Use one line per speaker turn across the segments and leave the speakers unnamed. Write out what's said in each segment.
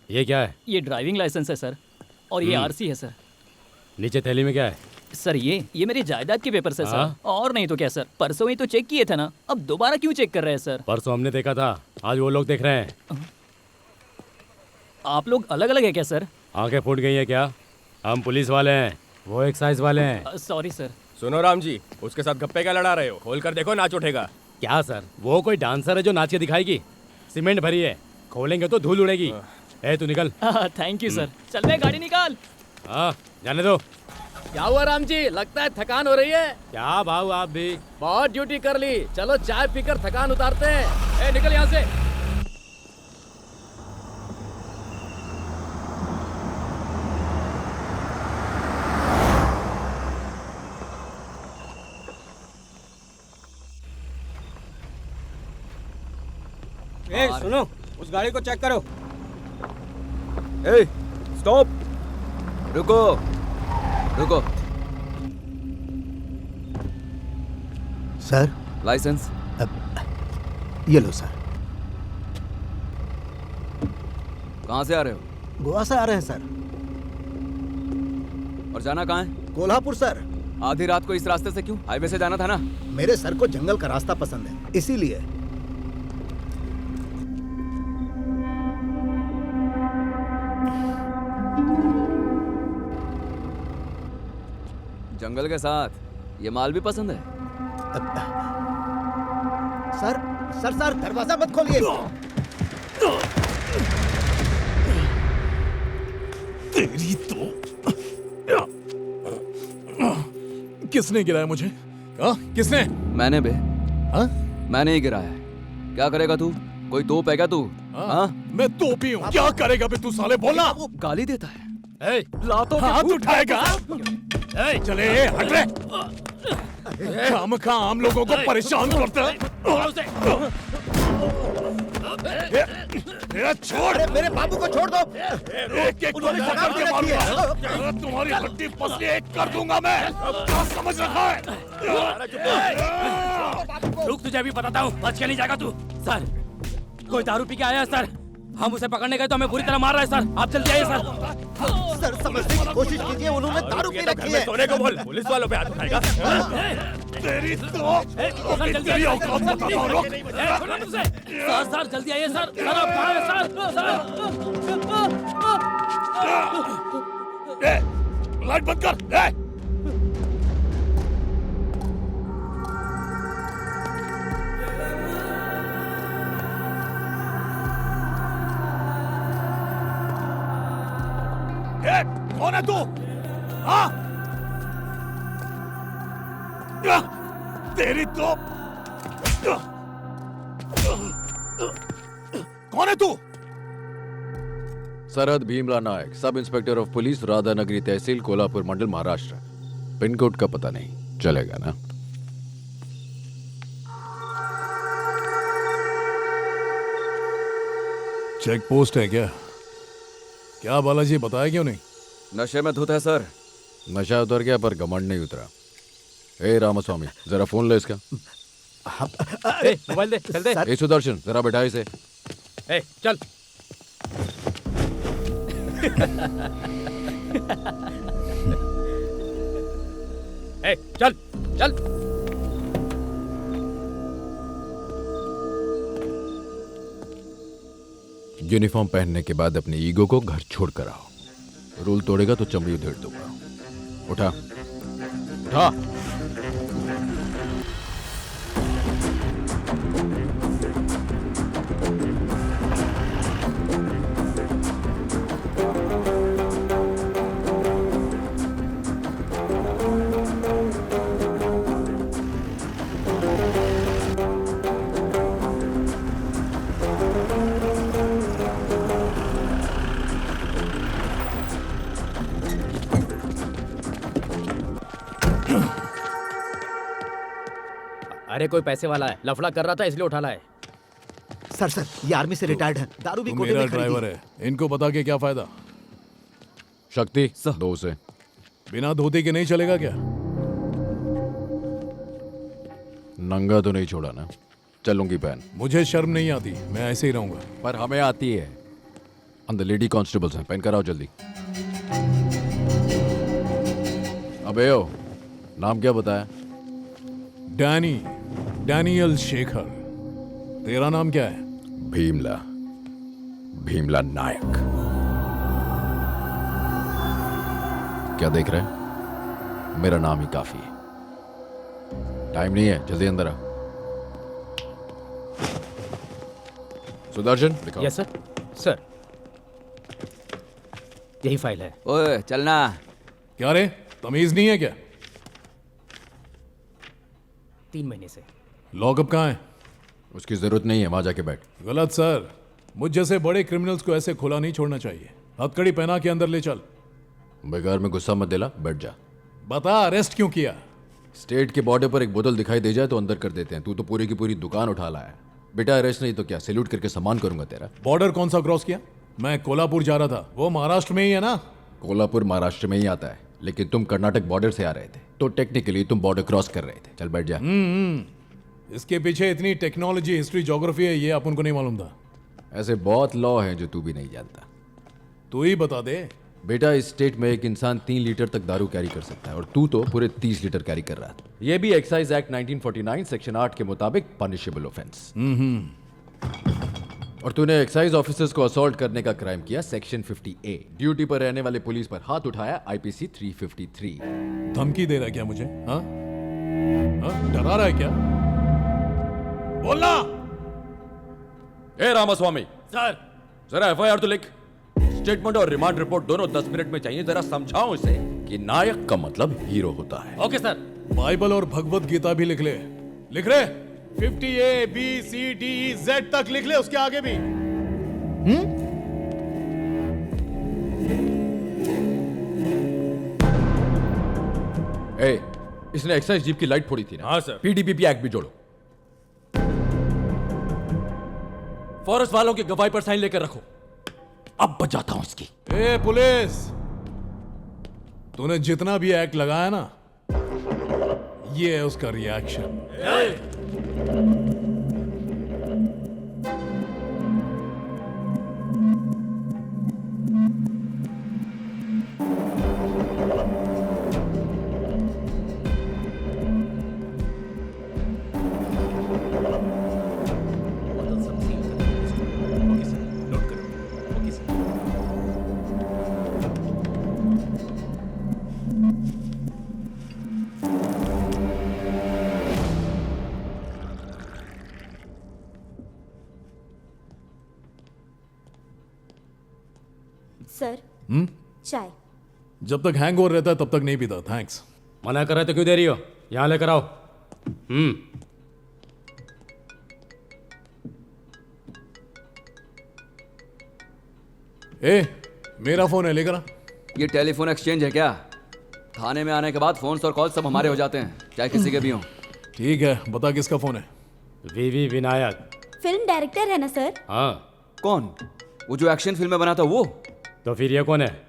ये क्या है?
ये ड्राइविंग लाइसेंस है सर, और ये आरसी है सर।
नीचे थैली में क्या है?
सर ये मेरी जायदाद के पेपर है सर।
हाँ?
और नहीं तो क्या सर, परसों ही तो चेक किए थे ना, अब दोबारा क्यों चेक कर रहे हैं सर?
परसों हमने देखा था, आज वो लोग देख रहे हैं।
आप लोग अलग अलग है क्या सर?
आंखें फूट गई है क्या? हम पुलिस वाले हैं, वो एक्साइज वाले हैं।
Sorry sir.
सुनो राम जी, उसके साथ गप्पे क्या लड़ा रहे हो? खोल कर देखो, नाच उठेगा।
क्या सर, वो कोई डांसर है जो नाच के दिखाएगी? सीमेंट भरी है, खोलेंगे तो धूल उड़ेगी। ए तू निकल।
Thank you sir. चल बे, गाड़ी निकाल।
हाँ जाने दो।
क्या हुआ राम जी, लगता है थकान हो रही है।
क्या भाव आप भी?
बहुत ड्यूटी कर ली, चलो चाय पीकर थकान उतारते हैं। ए निकल यहाँ से।
ए, सुनो, उस गाड़ी को चेक करो।
ए, स्टॉप, रुको रुको।
Sir,
licence.
ये लो सर।
कहाँ से आ रहे हो?
गोवा से आ रहे हैं सर।
और जाना कहाँ है?
कोल्हापुर सर।
आधी रात को इस रास्ते से क्यों? हाईवे से जाना था ना।
मेरे सर को जंगल का रास्ता पसंद है, इसीलिए।
जंगल के साथ ये माल भी पसंद है।
सर सर सर, दरवाजा मत खोलिए।
तेरी तो किसने गिराया मुझे? हाँ किसने?
मैंने बे।
हाँ?
मैंने ही गिराया है। क्या करेगा तू? कोई तोप है क्या तू? हाँ?
मैं तोपी हूँ। क्या करेगा बे तू साले, बोलना।
गाली देता है।
ए,
लातों के
हाथ
फूट
उठाएगा?
ए,
चले हट रे। काम खा आम लोगों को परेशान करता है। छोड़।
मेरे बाबू को छोड़ दो।
एक एक को मार के मारूंगा। तुम्हारी हड्डी पसली एक कर दूंगा मैं। क्या समझ रखा है?
रुक, तुझे अभी बताता हूँ, बच के नहीं जाएगा तू। सर, कोई दारू पी के आया है सर, हम उसे पकड़ने गए तो हमें बुरी तरह मार रहा है सर। आप जल्दी आइए सर।
सर समझने की कोशिश कीजिए, उन्होंने दारू पी रखी है।
सोने को बोल, पुलिस वालों पे हाथ उठाएगा।
तेरी तो तेरी औकात बताता हूँ। रुक।
सर सर जल्दी आइए सर। सर आप कहाँ हैं सर?
ए, लाइट बंद कर। ए! ए, कौन है तू? हाँ? तेरी तो कौन है तू?
सरहद भीमला नायक, sub inspector of police, Radhanagari tehsil, Kolhapur Mandal, Maharashtra. Pin code का पता नहीं चलेगा ना?
चेक पोस्ट है क्या? क्या बालाजी, बताया क्यों नहीं?
नशे में धुत है सर।
नशा उतर गया पर घमंड नहीं उतरा। ए रामास्वामी, जरा फोन ले इसका।
ए, मोबाइल दे, चल दे।
ए सुदर्शन, जरा बैठा इसे।
ए, चल। ए, चल चल।
यूनिफॉर्म पहनने के बाद अपनी ईगो को घर छोड़ कर आओ। रूल तोड़ेगा तो चमड़ी उधेड़ दूंगा। उठा उठा।
अरे कोई पैसे वाला है, लफड़ा कर रहा था इसलिए उठा लाए।
सर सर, ये आर्मी से रिटायर्ड है, दारू भी
तू
कोटे
मेरा
में खरीदी।
ड्राइवर है, इनको बता के क्या फायदा?
शक्ति दो से।
बिना धोती के नहीं चलेगा क्या?
नंगा तो नहीं छोड़ा ना? चलूंगी पहन।
मुझे शर्म नहीं आती, मैं ऐसे ही रहूंगा।
पर हमें आती है। अंदर लेडी कांस्टेबल्स हैं, पहन कर आओ जल्दी। अबे ओ, नाम क्या बताया?
डैनियल शेखर। तेरा नाम क्या है?
भीमला नायक। क्या देख रहे हैं? मेरा नाम ही काफी है। टाइम नहीं है, जल्दी अंदर आ। सुदर्शन, दिखाओ।
Yes sir. सर, यही फाइल है।
ओए चलना।
क्या रे, तमीज नहीं है क्या?
3 महीने से।
लॉकअप कहाँ है?
उसकी जरूरत नहीं है, वहां जाके बैठ।
गलत सर, मुझ जैसे बड़े क्रिमिनल्स को ऐसे खुला नहीं छोड़ना चाहिए। हथकड़ी पहना के अंदर ले चल।
बेकार में गुस्सा मत दिला, बैठ जा।
बता, अरेस्ट क्यों किया?
स्टेट के बॉर्डर पर एक बोतल दिखाई दे जाए तो अंदर कर देते हैं। तू तो पूरी की पूरी दुकान उठा लाया। बेटा अरेस्ट नहीं तो क्या, सैल्यूट करके सम्मान करूंगा तेरा।
बॉर्डर कौन सा क्रॉस किया? मैं कोल्हापुर जा रहा था, वो महाराष्ट्र में ही है ना?
कोल्हापुर महाराष्ट्र में ही आता है, लेकिन तुम कर्नाटक बॉर्डर से आ रहे थे, तो टेक्निकली तुम बॉर्डर क्रॉस कर रहे थे। चल बैठ जा।
इसके पीछे इतनी टेक्नोलॉजी, हिस्ट्री, ज्योग्राफी है, ये अपन को नहीं मालूम था।
ऐसे बहुत लॉ हैं जो तू भी नहीं जानता।
तू ही बता दे।
बेटा, इस स्टेट में एक इंसान 3 लीटर तक दारू कैरी कर सकता है और तू तो पूरे 30 लीटर कैरी कर रहा था। ये भी एक्साइज एक्ट 1949 सेक्शन 8 के मुताबिक पनिशेबल ऑफेंस। और तूने एक्साइज ऑफिसर्स को असॉल्ट करने का क्राइम किया, सेक्शन 50A। ड्यूटी पर रहने वाले पुलिस पर हाथ उठाया, IPC 353।
धमकी दे रहा है क्या मुझे? हाँ? डरा रहा है क्या? बोलना।
ए रामास्वामी,
सर
जरा FIR तो लिख। स्टेटमेंट और रिमांड रिपोर्ट दोनों 10 मिनट में चाहिए। जरा समझाओ इसे कि नायक का मतलब हीरो होता है।
Okay sir.
बाइबल और भगवत गीता भी लिख ले। लिख रहे? 50A B C D E Z तक लिख ले, उसके आगे भी।
ए, इसने एक्साइज जीप की लाइट फोड़ी थी ना?
हाँ सर।
PDPP एक्ट भी जोड़ो। फॉरेस्ट वालों की गवाही पर साइन लेकर रखो। अब बजाता हूं इसकी।
ए पुलिस, तूने जितना भी एक्ट लगाया ना, ये है उसका रिएक्शन।
सर, चाय।
जब तक हैंगओवर रहता है तब तक नहीं पीता। थैंक्स।
मना कर रहे तो क्यों दे रही हो? यहाँ लेकर आओ।
ए, मेरा फोन है, लेकर आ।
ये टेलीफोन एक्सचेंज है क्या? थाने में आने के बाद फोन और कॉल सब हमारे हो जाते हैं, चाहे किसी के भी हों।
ठीक है, बता किसका फोन है?
वीवी विनायक।
फिल्म डायरेक्टर है ना सर?
हाँ।
कौन? वो जो एक्शन फिल्में बनाता वो?
तो फिर ये कौन है?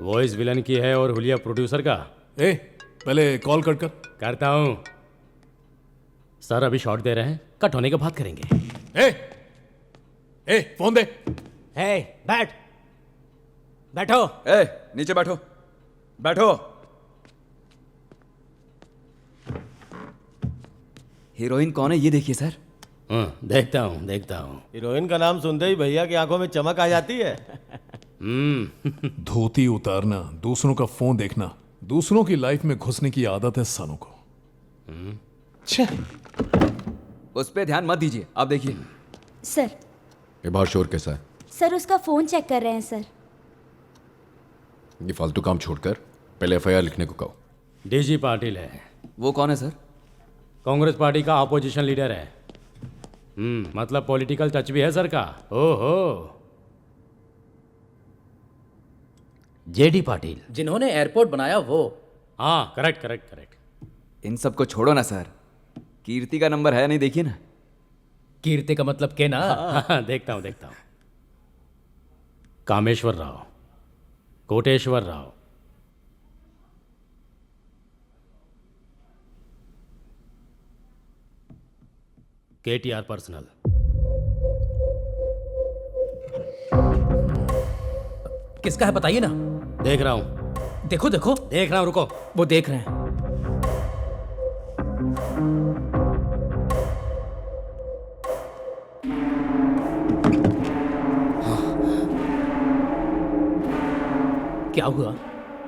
वॉइस विलन की है और हुलिया प्रोड्यूसर का।
ए, पहले कॉल कट कर।
करता हूं सर, अभी शॉट दे रहे हैं, कट होने के बाद करेंगे।
ए, फोन दे।
बैठो।
ए, नीचे बैठो। बैठो। हीरोइन कौन है ये देखिए सर।
देखता हूं।
हीरोइन का नाम सुनते ही भैया की आंखों में चमक आ जाती है।
धोती उतारना, दूसरों का फोन देखना, दूसरों की लाइफ में घुसने की आदत है सालों को। छे।
उस पे ध्यान मत दीजिए, आप देखिए।
सर।
ये बाहर शोर कैसा है?
सर, उसका फोन चेक कर रहे हैं सर।
ये फालतू काम छोड़कर पहले FIR लिखने को कहो।
डीजी पाटिल है।
वो कौन है सर?
कांग्रेस पार्टी का अपोजिशन लीडर है। मतलब पॉलिटिकल टच भी है सर का। ओहो। जेडी पाटिल,
जिन्होंने एयरपोर्ट बनाया वो।
हाँ करेक्ट।
इन सबको छोड़ो ना सर, कीर्ति का नंबर है नहीं, देखिए ना।
कीर्ति का मतलब के ना? हाँ। देखता हूं। Kameshwar Rao, Koteshwar Rao, KTR personal.
किसका है बताइए ना।
देख रहा हूँ,
देखो देखो,
देख रहा हूँ, रुको।
वो देख रहे हैं। क्या हुआ?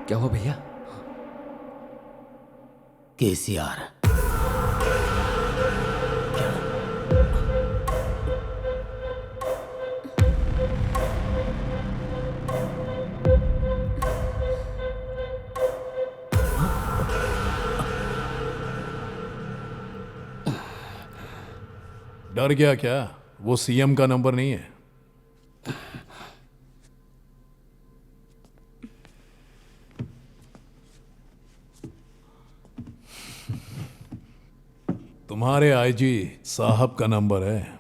क्या हुआ भैया?
केसीआर।
डर गया क्या? वो सीएम का नंबर नहीं है। तुम्हारे आईजी साहब का नंबर है।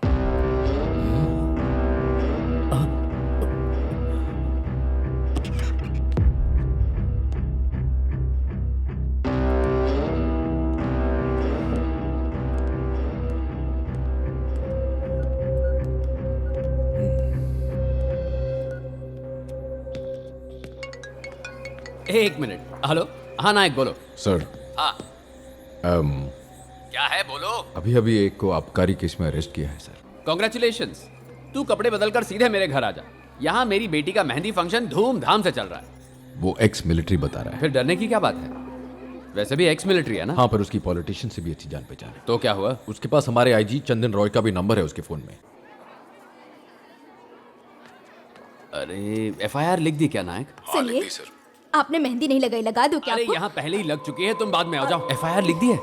एक मिनट। हेलो, हाँ नायक बोलो।
सर,
हाँ क्या है बोलो।
अभी अभी एक को आबकारी केस में अरेस्ट किया है सर।
कॉन्ग्रेचुलेशंस। तू कपड़े बदलकर सीधे मेरे घर आ जा। यहाँ मेरी बेटी का मेहंदी फंक्शन धूमधाम से चल रहा है।
वो एक्स मिलिट्री बता रहा है।
फिर डरने की क्या बात है? वैसे भी एक्स मिलिट्री है ना।
हाँ, पर उसकी पॉलिटिशियन से भी अच्छी जान पहचान है।
तो क्या हुआ?
उसके पास हमारे आईजी चंदन रॉय का भी नंबर है उसके फोन में।
अरे एफआईआर लिख दी क्या नायक?
सुनिए, आपने मेहंदी नहीं लगाई, लगा दूं क्या
अरे
आपको?
यहाँ पहले ही लग चुकी है, तुम बाद में आ जाओ। एफआईआर लिख दी है।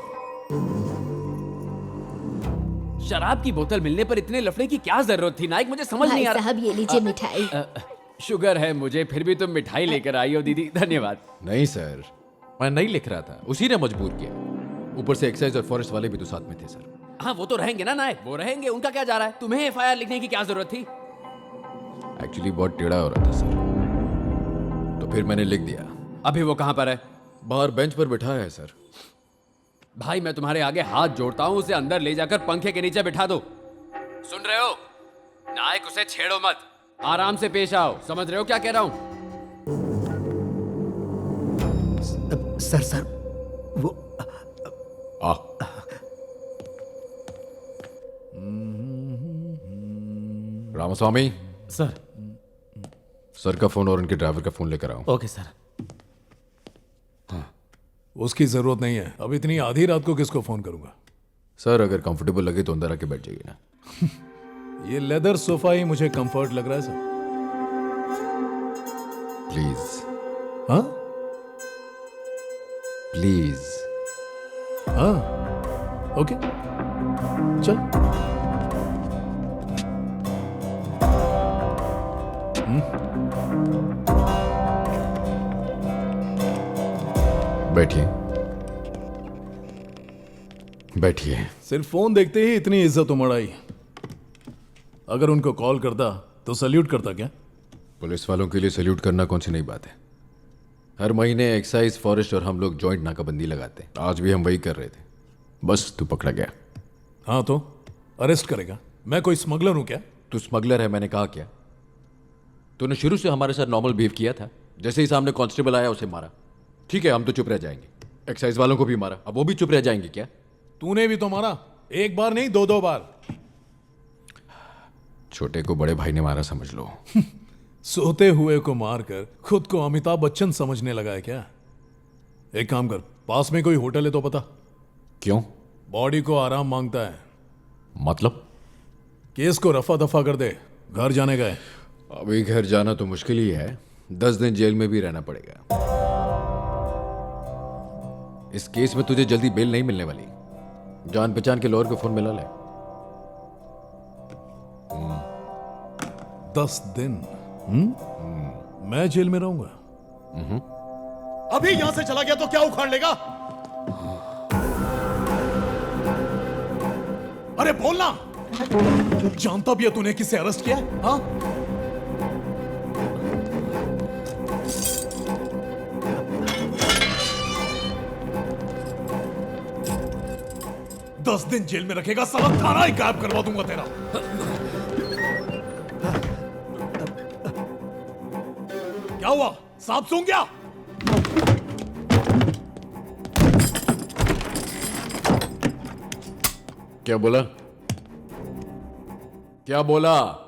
शराब की बोतल मिलने पर इतने लफड़े की क्या जरूरत थी नायक? मुझे समझ
भाई
नहीं आ रहा।
साहब, ये लीजिए मिठाई।
शुगर है मुझे, फिर भी तुम मिठाई लेकर आई हो दीदी, धन्यवाद।
नहीं सर, मैं नहीं लिख रहा था, उसी ने मजबूर किया। ऊपर से एक्साइज और फॉरेस्ट वाले भी तो साथ में थे सर।
हाँ वो तो रहेंगे ना नायक, वो रहेंगे, उनका क्या जा रहा है? तुम्हें एफआईआर लिखने की क्या जरूरत थी?
एक्चुअली बहुत टेढ़ा हो रहा था सर, तो फिर मैंने लिख दिया।
अभी वो कहाँ पर है?
बाहर बेंच पर बैठा है सर।
भाई मैं तुम्हारे आगे हाथ जोड़ता हूँ, उसे अंदर ले जाकर पंखे के नीचे बिठा दो। सुन रहे हो नायक? उसे छेड़ो मत, आराम से पेश आओ। समझ रहे हो क्या कह रहा हूँ?
सर वो
आ रामास्वामी
सर।
सर का फोन और उनके ड्राइवर का फोन लेकर आओ।
Okay sir.
उसकी जरूरत नहीं है। अब इतनी आधी रात को किसको फोन करूंगा?
सर अगर कंफर्टेबल लगे तो अंदर आके बैठ जाइए ना।
ये लेदर सोफा ही मुझे कंफर्ट लग रहा है सर।
प्लीज।
हाँ
प्लीज।
हाँ ओके चल।
बैठिए बैठिए।
सिर्फ फोन देखते ही इतनी इज्जत उमड़ आई। अगर उनको कॉल करता तो सल्यूट करता क्या?
पुलिस वालों के लिए सल्यूट करना कौन सी नई बात है? हर महीने एक्साइज, फॉरेस्ट और हम लोग जॉइंट नाकाबंदी लगाते हैं। आज भी हम वही कर रहे थे, बस तू पकड़ा गया।
हाँ तो अरेस्ट करेगा? मैं कोई स्मगलर हूं क्या?
तू स्मगलर है मैंने कहा क्या? तूने शुरू से हमारे साथ नॉर्मल बिहेव किया था। जैसे ही सामने कांस्टेबल आया उसे मारा। ठीक है, हम तो चुप रह जाएंगे। एक्साइज वालों को भी मारा, अब वो भी चुप रह जाएंगे क्या?
तूने भी तो मारा, एक बार नहीं दो बार।
छोटे को बड़े भाई ने मारा समझ लो।
सोते हुए को मारकर खुद को अमिताभ बच्चन समझने लगा है क्या? एक काम कर, पास में कोई होटल है तो पता।
क्यों?
बॉडी को आराम मांगता है।
मतलब?
केस को रफा दफा कर दे, घर जाने का है।
अभी घर जाना तो मुश्किल ही है, 10 दिन जेल में भी रहना पड़ेगा। इस केस में तुझे जल्दी बेल नहीं मिलने वाली। जान पहचान के लॉयर को फोन मिला ले।
10 दिन मैं जेल में रहूंगा?
अभी यहां से चला गया तो क्या उखाड़ लेगा? अरे बोलना। जानता भी है तूने किसे अरेस्ट किया? हाँ 10 दिन जेल में रखेगा, साला थाना ही गायब करवा दूंगा तेरा। क्या हुआ? सांप सूंघ गया?
क्या बोला? क्या बोला?